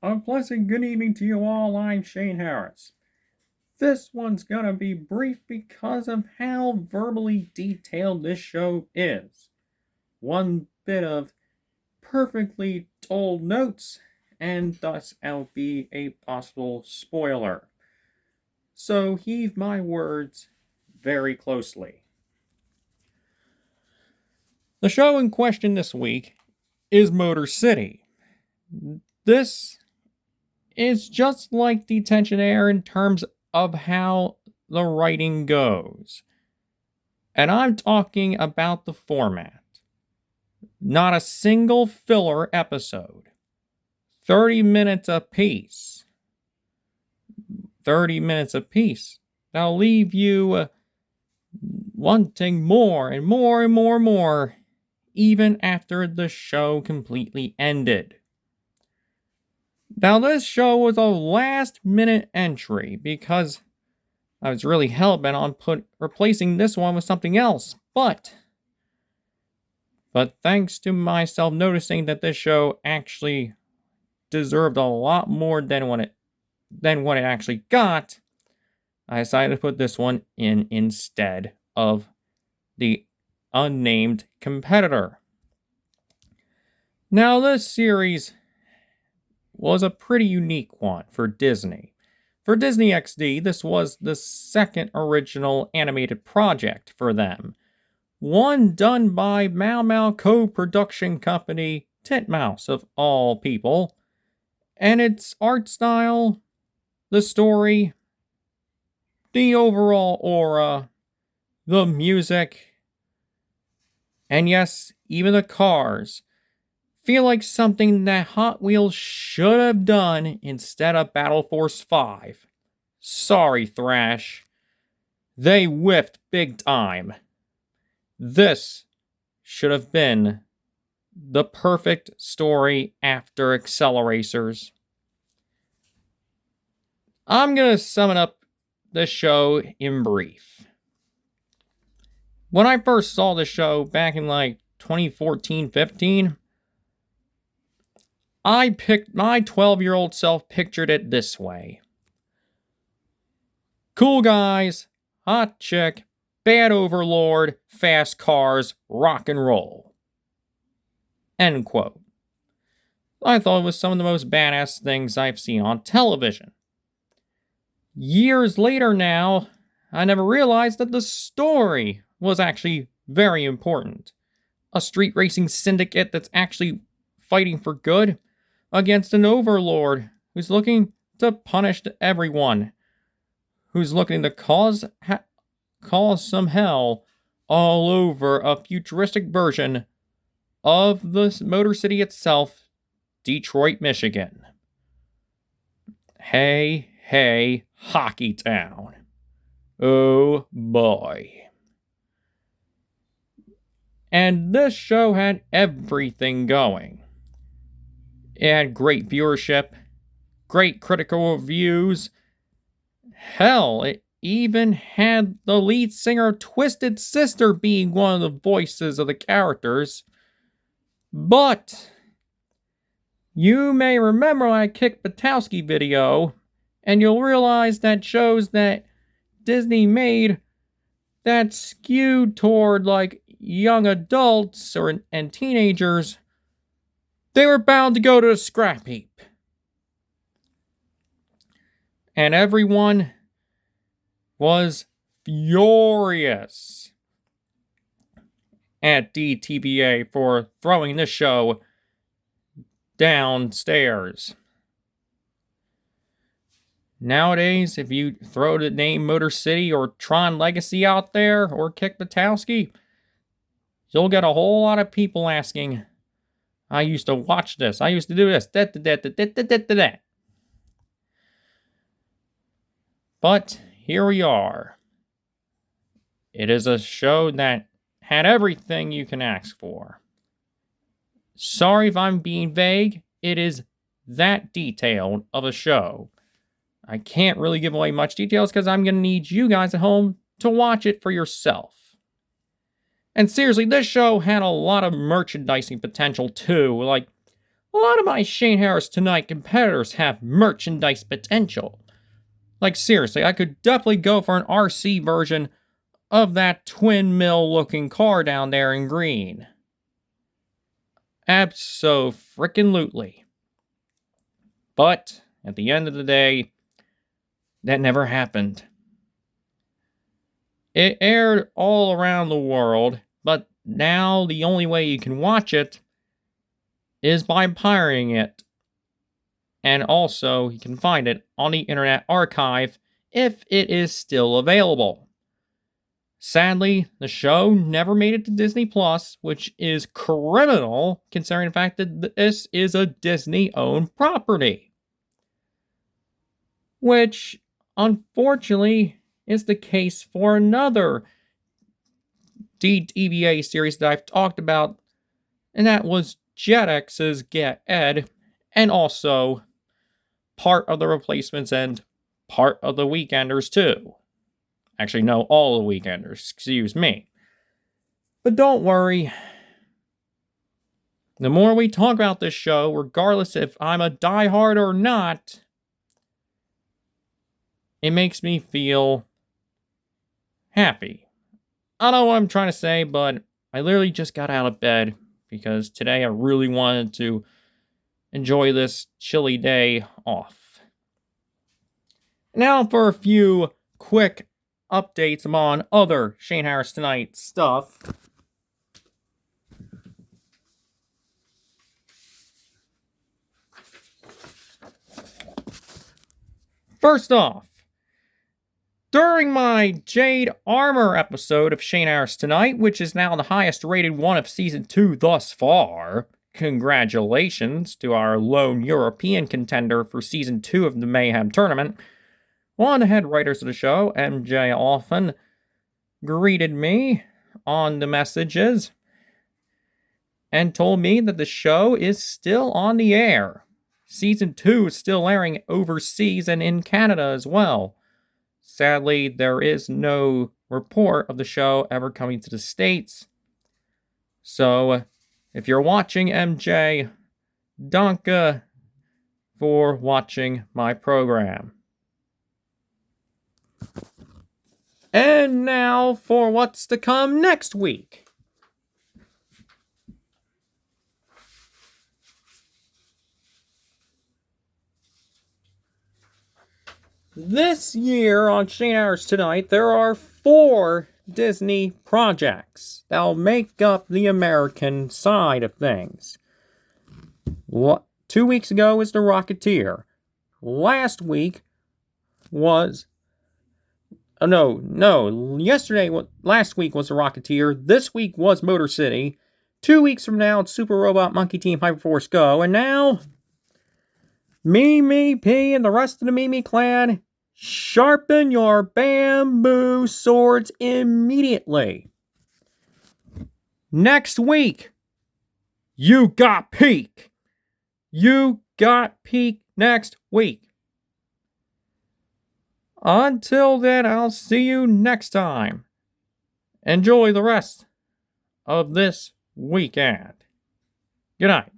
A pleasant good evening to you all. I'm Shane Harris. This one's gonna be brief because of how verbally detailed this show is. One bit of perfectly told notes, and thus I'll be a possible spoiler. So heed my words very closely. The show in question this week is Motor City. This is just like Detention Air in terms of how the writing goes. And I'm talking about the format. Not a single filler episode. 30 minutes apiece. 30 minutes apiece. That'll leave you wanting more and more and more and more, even after the show completely ended. Now, this show was a last-minute entry because I was really hell-bent on replacing this one with something else, but thanks to myself noticing that this show actually deserved a lot more than what it actually got, I decided to put this one in instead of the unnamed competitor. Now, this series was a pretty unique one for Disney. For Disney XD, this was the second original animated project for them. One done by Mau Mau co-production company Titmouse, of all people. And its art style, the story, the overall aura, the music, and yes, even the cars, feel like something that Hot Wheels should have done instead of Battle Force 5. Sorry, Thrash. They whiffed big time. This should have been the perfect story after Acceleracers. I'm going to sum it up the show in brief. When I first saw the show back in 2014-15, my 12-year-old self pictured it this way. Cool guys, hot chick, bad overlord, fast cars, rock and roll. End quote. I thought it was some of the most badass things I've seen on television. Years later now, I never realized that the story was actually very important. A street racing syndicate that's actually fighting for good against an overlord who's looking to punish everyone, who's looking to cause some hell all over a futuristic version of the Motor City itself, Detroit, Michigan. Hey, Hockey Town. Oh boy. And this show had everything going. It had great viewership, great critical reviews. Hell, it even had the lead singer of Twisted Sister being one of the voices of the characters. But you may remember my Kick Buttowski video, and you'll realize that shows that Disney made that skewed toward young adults and teenagers, they were bound to go to the scrap heap. And everyone was furious at DTVA for throwing this show downstairs. Nowadays, if you throw the name Motor City or Tron Legacy out there, or Kick Buttowski, you'll get a whole lot of people asking, I used to watch this, I used to do this, that. But here we are. It is a show that had everything you can ask for. Sorry if I'm being vague, it is that detailed of a show. I can't really give away much details because I'm going to need you guys at home to watch it for yourself. And seriously, this show had a lot of merchandising potential too. A lot of my Shane Harris Tonight competitors have merchandise potential. Like, seriously, I could definitely go for an RC version of that twin mill looking car down there in green. Abso-frickin-lutely. But, at the end of the day, that never happened. It aired all around the world, but now the only way you can watch it is by pirating it. And also, you can find it on the Internet Archive if it is still available. Sadly, the show never made it to Disney Plus, which is criminal considering the fact that this is a Disney-owned property. Which, unfortunately, is the case for another DVA series that I've talked about, and that was Jetix's Get Ed, and also part of the Replacements and part of the Weekenders too. Actually, no, all the Weekenders, excuse me. But don't worry. The more we talk about this show, regardless if I'm a diehard or not, it makes me feel happy. I don't know what I'm trying to say, but I literally just got out of bed because today I really wanted to enjoy this chilly day off. Now for a few quick updates on other Shane Harris Tonight stuff. First off, during my Jade Armor episode of Shane Harris Tonight, which is now the highest rated one of Season 2 thus far, congratulations to our lone European contender for Season 2 of the Mayhem Tournament, one of the head writers of the show, MJ Often, greeted me on the messages and told me that the show is still on the air. Season 2 is still airing overseas and in Canada as well. Sadly, there is no report of the show ever coming to the States. So, if you're watching, MJ, danke for watching my program. And now for what's to come next week. This year on Shane Harris Tonight, there are 4 Disney projects that'll make up the American side of things. 2 weeks ago was The Rocketeer. Last week was... last week was The Rocketeer. This week was Motor City. 2 weeks from now, it's Super Robot Monkey Team Hyperforce Go. And now... Mimi P and the rest of the Mimi clan, sharpen your bamboo swords immediately. Next week, you got peak. You got peak next week. Until then, I'll see you next time. Enjoy the rest of this weekend. Good night.